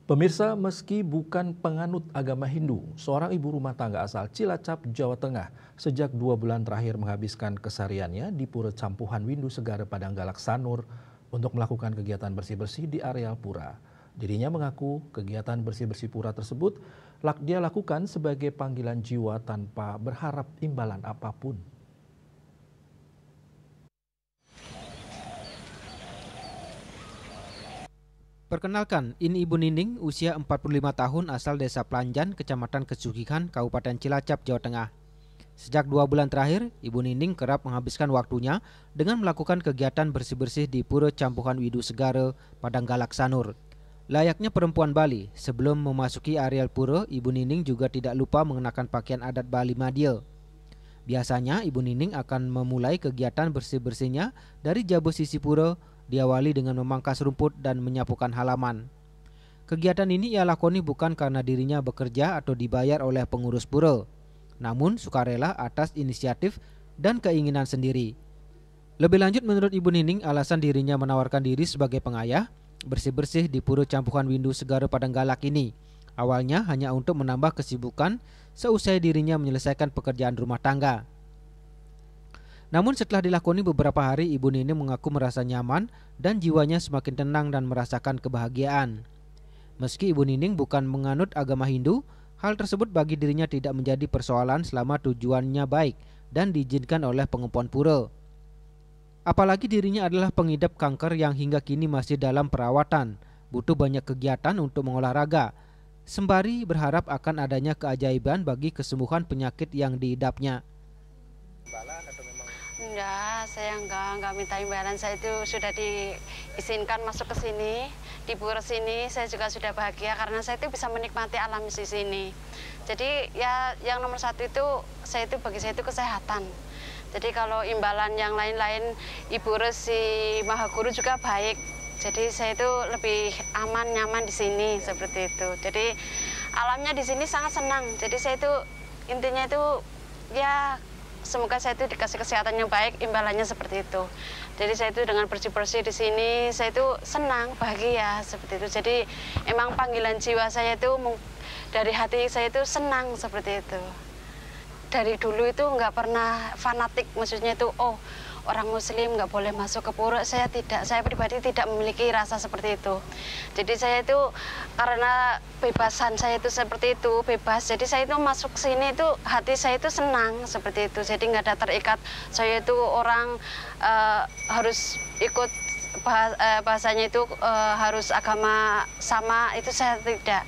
Pemirsa, meski bukan penganut agama Hindu, seorang ibu rumah tangga asal Cilacap, Jawa Tengah sejak 2 bulan terakhir menghabiskan kesehariannya di Pura Campuhan Windu Segara Padanggalak Sanur untuk melakukan kegiatan bersih-bersih di areal pura. Dirinya mengaku kegiatan bersih-bersih pura tersebut dia lakukan sebagai panggilan jiwa tanpa berharap imbalan apapun. Perkenalkan, ini Ibu Nining, usia 45 tahun, asal Desa Planjan, Kecamatan Kesugihan, Kabupaten Cilacap, Jawa Tengah. Sejak 2 bulan terakhir, Ibu Nining kerap menghabiskan waktunya dengan melakukan kegiatan bersih-bersih di Pura Campuhan Windu Segara, Padanggalak Sanur. Layaknya perempuan Bali, sebelum memasuki areal pura, Ibu Nining juga tidak lupa mengenakan pakaian adat Bali Madya. Biasanya, Ibu Nining akan memulai kegiatan bersih-bersihnya dari jaba sisi pura, diawali dengan memangkas rumput dan menyapukan halaman. Kegiatan ini ia lakoni bukan karena dirinya bekerja atau dibayar oleh pengurus pura, namun sukarela atas inisiatif dan keinginan sendiri. Lebih lanjut, menurut Ibu Nining, alasan dirinya menawarkan diri sebagai pengayah bersih-bersih di Pura Campuhan Windu Segara Padanggalak ini awalnya hanya untuk menambah kesibukan seusai dirinya menyelesaikan pekerjaan rumah tangga. Namun setelah dilakoni beberapa hari, Ibu Nining mengaku merasa nyaman dan jiwanya semakin tenang dan merasakan kebahagiaan. Meski Ibu Nining bukan menganut agama Hindu, hal tersebut bagi dirinya tidak menjadi persoalan selama tujuannya baik dan diizinkan oleh pengempuan pura. Apalagi dirinya adalah pengidap kanker yang hingga kini masih dalam perawatan, butuh banyak kegiatan untuk mengolahraga, sembari berharap akan adanya keajaiban bagi kesembuhan penyakit yang diidapnya. Enggak, saya enggak minta imbalan. Saya itu sudah diizinkan masuk ke sini, di pura sini. Saya juga sudah bahagia karena saya itu bisa menikmati alam di sini. Jadi ya yang nomor satu itu bagi saya itu kesehatan. Jadi kalau imbalan yang lain-lain, Ibu Resi Mahaguru juga baik. Jadi saya itu lebih aman, nyaman di sini seperti itu. Jadi alamnya di sini sangat senang. Jadi saya itu intinya itu ya semoga saya itu dikasih kesehatan yang baik, imbalannya seperti itu. Jadi saya itu dengan bersih-bersih di sini, saya itu senang, bahagia seperti itu. Jadi emang panggilan jiwa saya itu dari hati saya itu senang seperti itu. Dari dulu itu nggak pernah fanatik, maksudnya itu orang Muslim nggak boleh masuk ke pura. Saya pribadi tidak memiliki rasa seperti itu. Jadi saya itu karena bebasan saya itu seperti itu, bebas. Jadi saya itu masuk sini itu hati saya itu senang seperti itu. Jadi nggak ada terikat. Saya itu orang harus ikut bahasanya itu harus agama sama, itu saya tidak.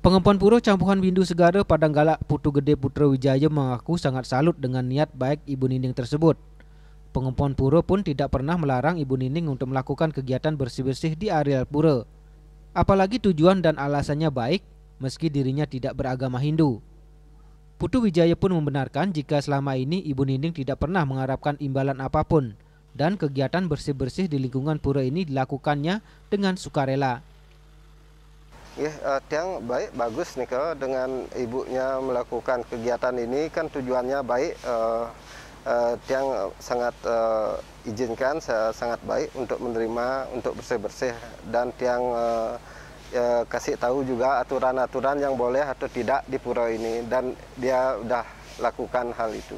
Pengempuan Pura Campuhan Windu Segara Padanggalak Putu Gede Putra Wijaya mengaku sangat salut dengan niat baik Ibu Nining tersebut. Pengempuan pura pun tidak pernah melarang Ibu Nining untuk melakukan kegiatan bersih-bersih di areal pura. Apalagi tujuan dan alasannya baik, meski dirinya tidak beragama Hindu. Putu Wijaya pun membenarkan jika selama ini Ibu Nining tidak pernah mengharapkan imbalan apapun, dan kegiatan bersih-bersih di lingkungan pura ini dilakukannya dengan sukarela. Ya, tiang baik, bagus nih kalau dengan ibunya melakukan kegiatan ini kan tujuannya baik. Tiang sangat izinkan, sangat baik untuk menerima, untuk bersih-bersih, dan tiang kasih tahu juga aturan-aturan yang boleh atau tidak di pura ini, dan dia udah lakukan hal itu.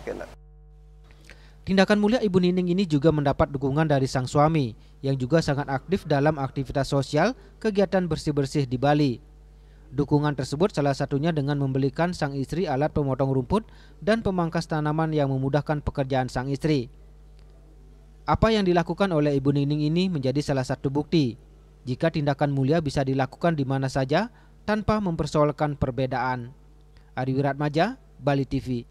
Tindakan mulia Ibu Nining ini juga mendapat dukungan dari sang suami yang juga sangat aktif dalam aktivitas sosial kegiatan bersih-bersih di Bali. Dukungan tersebut salah satunya dengan membelikan sang istri alat pemotong rumput dan pemangkas tanaman yang memudahkan pekerjaan sang istri. Apa yang dilakukan oleh Ibu Nining ini menjadi salah satu bukti jika tindakan mulia bisa dilakukan di mana saja tanpa mempersoalkan perbedaan. Ari Wiratmaja, Bali TV.